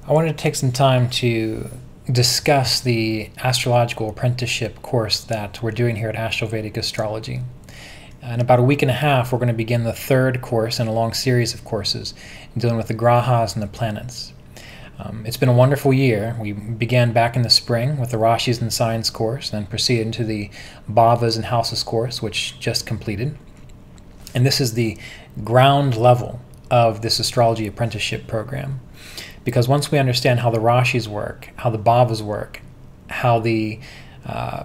I wanted to take some time to discuss the Astrological Apprenticeship course that we're doing here at Asheville Vedic Astrology. In about a week and a half, we're going to begin the third course in a long series of courses dealing with the Grahas and the planets. It's been a wonderful year. We began back in the spring with the Rashis and Signs course, then proceeded into the Bhavas and Houses course, which just completed. And this is the ground level of this Astrology Apprenticeship program. Because once we understand how the Rashis work, how the Bhavas work, how the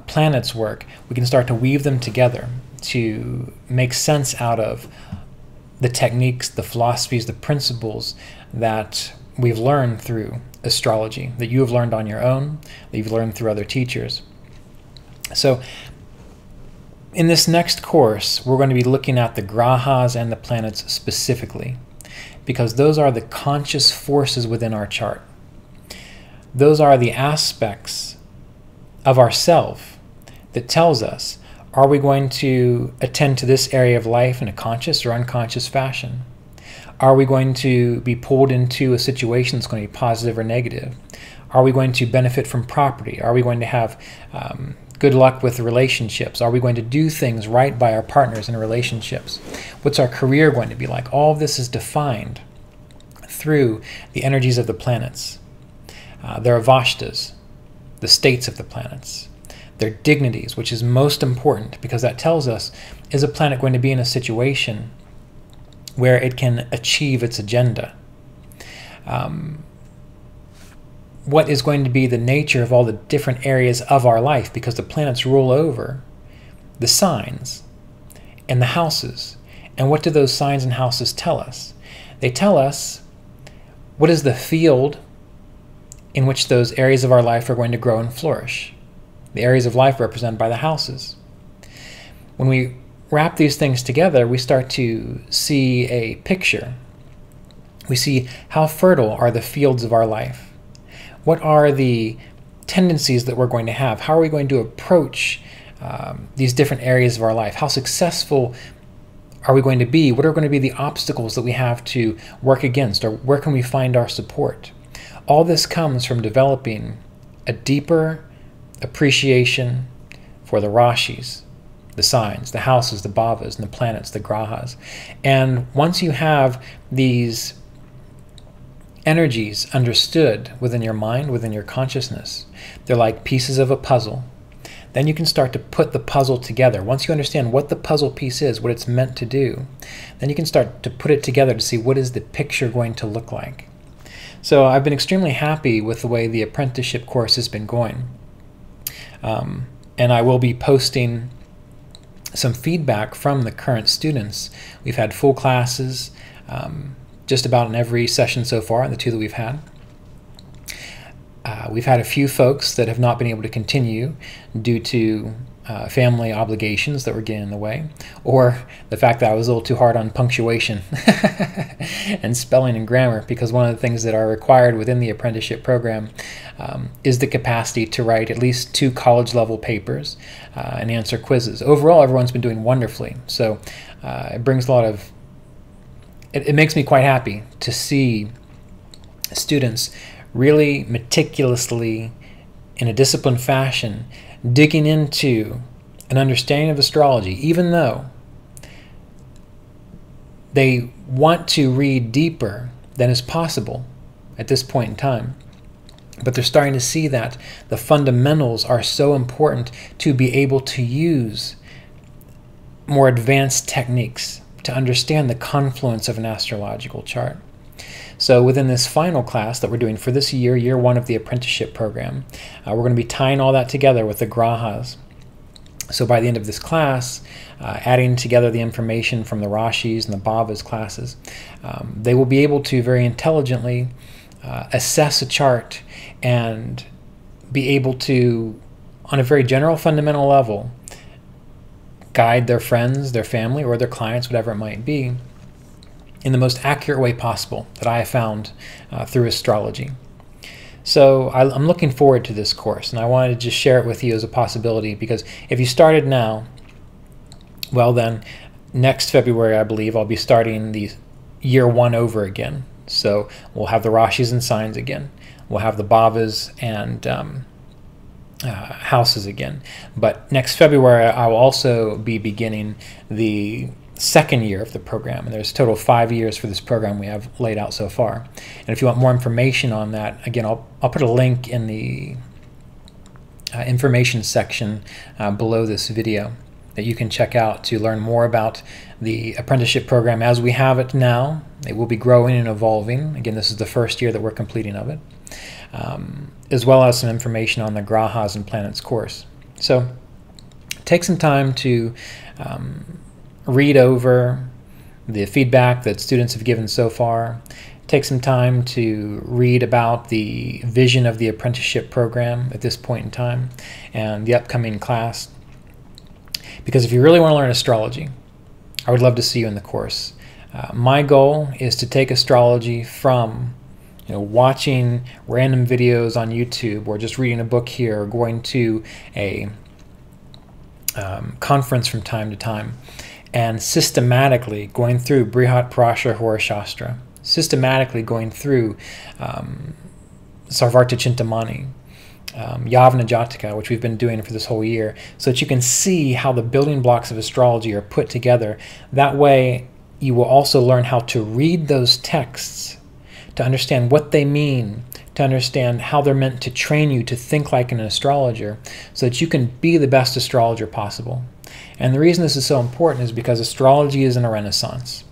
planets work, we can start to weave them together to make sense out of the techniques, the philosophies, the principles that we've learned through astrology, that you have learned on your own, that you've learned through other teachers. So in this next course, we're going to be looking at the Grahas and the planets specifically, because those are the conscious forces within our chart. Those are the aspects of ourself that tells us, are we going to attend to this area of life in a conscious or unconscious fashion? Are we going to be pulled into a situation that's going to be positive or negative? Are we going to benefit from property? Are we going to have good luck with relationships? Are we going to do things right by our partners in relationships? What's our career going to be like? All of this is defined through the energies of the planets. Their avashtas, the states of the planets. Their dignities, which is most important because that tells us, is a planet going to be in a situation where it can achieve its agenda? What is going to be the nature of all the different areas of our life, because the planets rule over the signs and the houses. And what do those signs and houses tell us? They tell us what is the field in which those areas of our life are going to grow and flourish. The areas of life represented by the houses. When we wrap these things together, we start to see a picture. We see how fertile are the fields of our life. What are the tendencies that we're going to have? How are we going to approach these different areas of our life? How successful are we going to be? What are going to be the obstacles that we have to work against? Or where can we find our support? All this comes from developing a deeper appreciation for the Rashis, the signs, the houses, the Bhavas, and the planets, the Grahas. And once you have these energies understood within your mind, within your consciousness, they're like pieces of a puzzle. Then you can start to put the puzzle together. Once you understand what the puzzle piece is, what it's meant to do, then you can start to put it together to see what is the picture going to look like. So I've been extremely happy with the way the apprenticeship course has been going. And I will be posting some feedback from the current students. We've had full classes just about in every session so far, in the two that we've had. We've had a few folks that have not been able to continue due to family obligations that were getting in the way, or the fact that I was a little too hard on punctuation and spelling and grammar, because one of the things that are required within the apprenticeship program is the capacity to write at least 2 college-level papers and answer quizzes. Overall, everyone's been doing wonderfully, so it brings a lot of it makes me quite happy to see students really meticulously, in a disciplined fashion, digging into an understanding of astrology, even though they want to read deeper than is possible at this point in time. But they're starting to see that the fundamentals are so important to be able to use more advanced techniques to understand the confluence of an astrological chart. So within this final class that we're doing for this year, year 1 of the apprenticeship program, we're going to be tying all that together with the Grahas. So by the end of this class, adding together the information from the Rashis and the Bhavas classes, they will be able to very intelligently assess a chart and be able to, on a very general fundamental level, guide their friends, their family, or their clients, whatever it might be, in the most accurate way possible that I have found through astrology. So I'm looking forward to this course, and I wanted to just share it with you as a possibility, because if you started now, well then, next February, I believe, I'll be starting the year 1 over again, So we'll have the Rashis and signs again. We'll have the Bhavas and houses again. But next February, I will also be beginning the second year of the program, and there's a total of 5 years for this program we have laid out so far. And if you want more information on that, again, I'll put a link in the information section below this video that you can check out to learn more about the apprenticeship program as we have it now. It will be growing and evolving. Again, this is the first year that we're completing of it, as well as some information on the Grahas and planets course. So take some time to read over the feedback that students have given so far. Take some time to read about the vision of the apprenticeship program at this point in time and the upcoming class. Because if you really want to learn astrology, I would love to see you in the course. My goal is to take astrology from watching random videos on YouTube or just reading a book here or going to a conference from time to time and systematically going through Brihat Parashara Hora Shastra, systematically going through Sarvarta Chintamani, Yavana Jataka, which we've been doing for this whole year, so that you can see how the building blocks of astrology are put together. That way you will also learn how to read those texts, to understand what they mean, to understand how they're meant to train you to think like an astrologer, so that you can be the best astrologer possible. And the reason this is so important is because astrology is in a renaissance.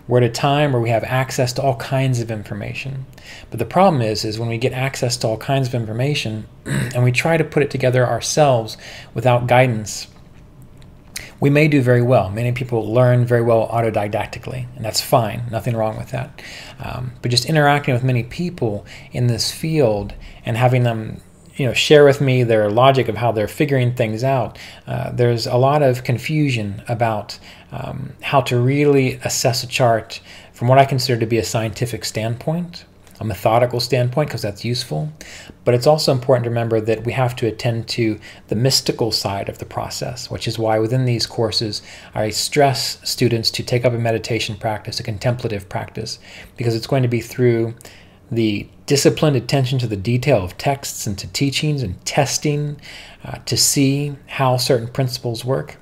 We're at a time where we have access to all kinds of information. But the problem is when we get access to all kinds of information and we try to put it together ourselves without guidance, we may do very well. Many people learn very well autodidactically, and that's fine. Nothing wrong with that. But just interacting with many people in this field and having them share with me their logic of how they're figuring things out, there's a lot of confusion about how to really assess a chart from what I consider to be a scientific standpoint, a methodical standpoint, because that's useful. But it's also important to remember that we have to attend to the mystical side of the process, which is why within these courses I stress students to take up a meditation practice, a contemplative practice, because it's going to be through the disciplined attention to the detail of texts and to teachings and testing to see how certain principles work.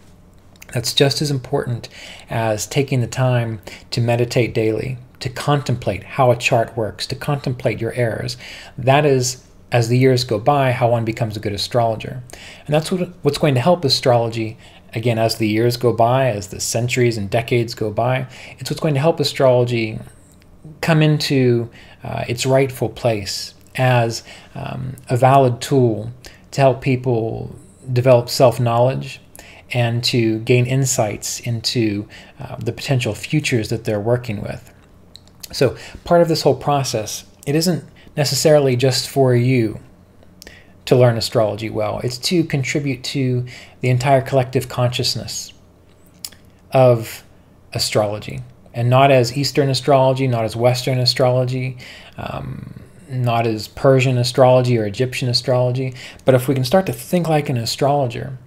That's just as important as taking the time to meditate daily, to contemplate how a chart works, to contemplate your errors. That is, as the years go by, how one becomes a good astrologer. And that's what's going to help astrology, again, as the years go by, as the centuries and decades go by. It's what's going to help astrology come into its rightful place as a valid tool to help people develop self-knowledge and to gain insights into the potential futures that they're working with. So part of this whole process, it isn't necessarily just for you to learn astrology well. It's to contribute to the entire collective consciousness of astrology. And not as Eastern astrology, not as Western astrology, not as Persian astrology or Egyptian astrology. But if we can start to think like an astrologer,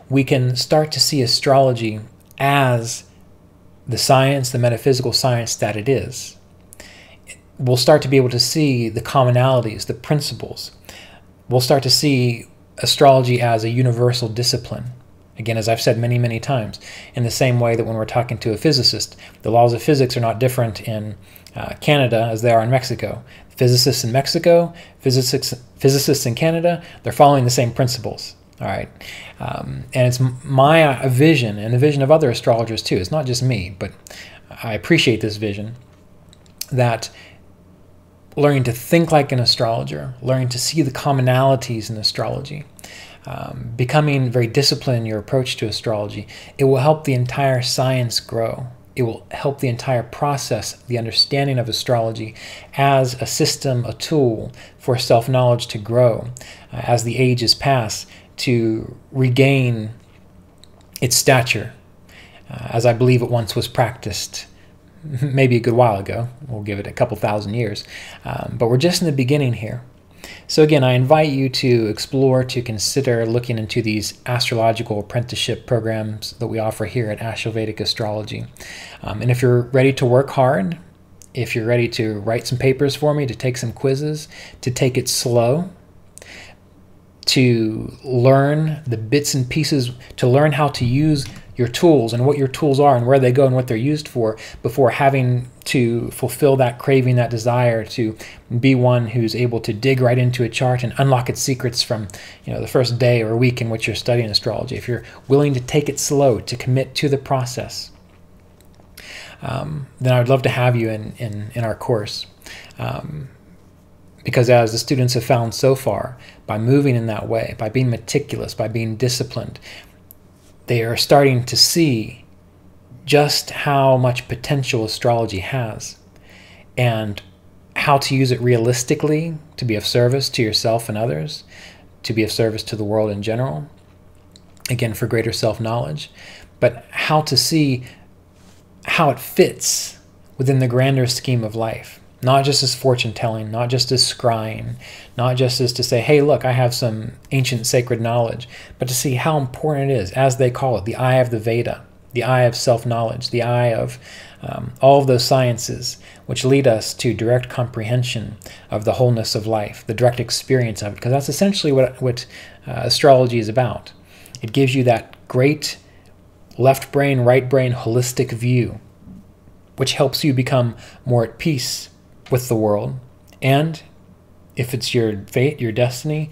we can start to see astrology as the science, the metaphysical science that it is. We'll start to be able to see the commonalities, the principles. We'll start to see astrology as a universal discipline. Again, as I've said many, many times, in the same way that when we're talking to a physicist, the laws of physics are not different in Canada as they are in Mexico. Physicists in Mexico, physicists in Canada, they're following the same principles. All right, and it's my vision and the vision of other astrologers too. It's not just me, but I appreciate this vision that learning to think like an astrologer, learning to see the commonalities in astrology, becoming very disciplined in your approach to astrology, it will help the entire science grow. It will help the entire process, the understanding of astrology as a system, a tool for self-knowledge to grow as the ages pass, to regain its stature, as I believe it once was practiced, maybe a good while ago. We'll give it a couple thousand years. But we're just in the beginning here. So again, I invite you to explore, to consider looking into these astrological apprenticeship programs that we offer here at Asheville Vedic Astrology. And if you're ready to work hard if you're ready to write some papers for me, to take some quizzes, to take it slow, to learn the bits and pieces, to learn how to use your tools and what your tools are and where they go and what they're used for, before having to fulfill that craving, that desire to be one who's able to dig right into a chart and unlock its secrets from, the first day or week in which you're studying astrology. If you're willing to take it slow, to commit to the process, then I would love to have you in our course. Because as the students have found so far, by moving in that way, by being meticulous, by being disciplined, they are starting to see just how much potential astrology has and how to use it realistically to be of service to yourself and others, to be of service to the world in general, again, for greater self-knowledge, but how to see how it fits within the grander scheme of life. Not just as fortune telling, not just as scrying, not just as to say, hey, look, I have some ancient sacred knowledge, but to see how important it is, as they call it, the eye of the Veda, the eye of self-knowledge, the eye of all of those sciences which lead us to direct comprehension of the wholeness of life, the direct experience of it, because that's essentially what astrology is about. It gives you that great left brain, right brain, holistic view, which helps you become more at peace with the world, and if it's your fate, your destiny,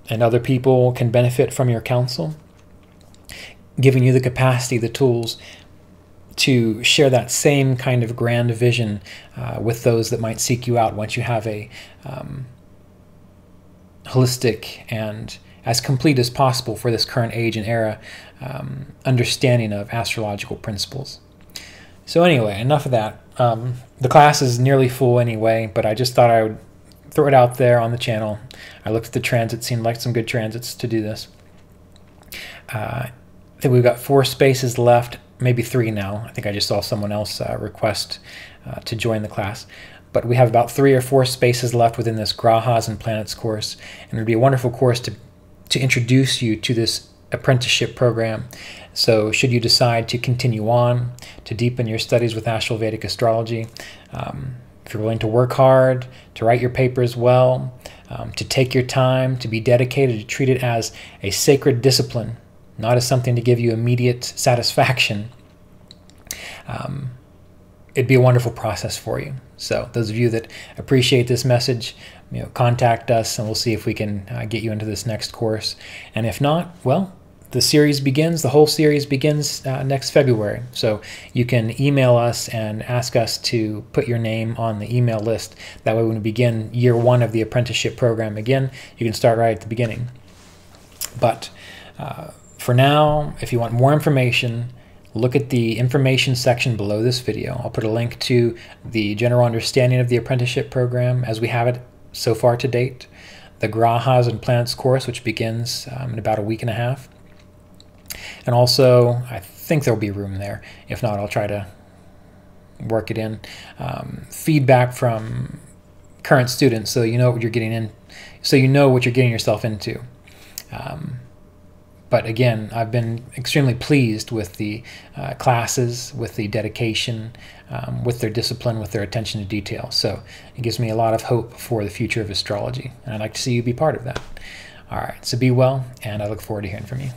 and other people can benefit from your counsel, giving you the capacity, the tools to share that same kind of grand vision with those that might seek you out once you have a holistic and as complete as possible for this current age and era understanding of astrological principles. So anyway, enough of that. The class is nearly full anyway, but I just thought I would throw it out there on the channel. I looked at the transits, seemed like some good transits to do this. I think we've got 4 spaces left, maybe 3 now. I think I just saw someone else request to join the class. But we have about 3 or 4 spaces left within this Grahas and Planets course, and it would be a wonderful course to introduce you to this apprenticeship program. So should you decide to continue on, to deepen your studies with Asheville Vedic Astrology, if you're willing to work hard, to write your papers well, to take your time, to be dedicated, to treat it as a sacred discipline, not as something to give you immediate satisfaction, it'd be a wonderful process for you. So those of you that appreciate this message, contact us and we'll see if we can get you into this next course. And if not, well, the whole series begins next February. So you can email us and ask us to put your name on the email list. That way when we begin year 1 of the apprenticeship program again, you can start right at the beginning. But for now, if you want more information, look at the information section below this video. I'll put a link to the general understanding of the apprenticeship program as we have it so far to date, the Grahas and Planets course, which begins in about a week and a half. And also, I think there'll be room there. If not, I'll try to work it in. Feedback from current students, so you know what you're getting in, so you know what you're getting yourself into. But again, I've been extremely pleased with the classes, with the dedication, with their discipline, with their attention to detail. So it gives me a lot of hope for the future of astrology, and I'd like to see you be part of that. All right, so be well, and I look forward to hearing from you.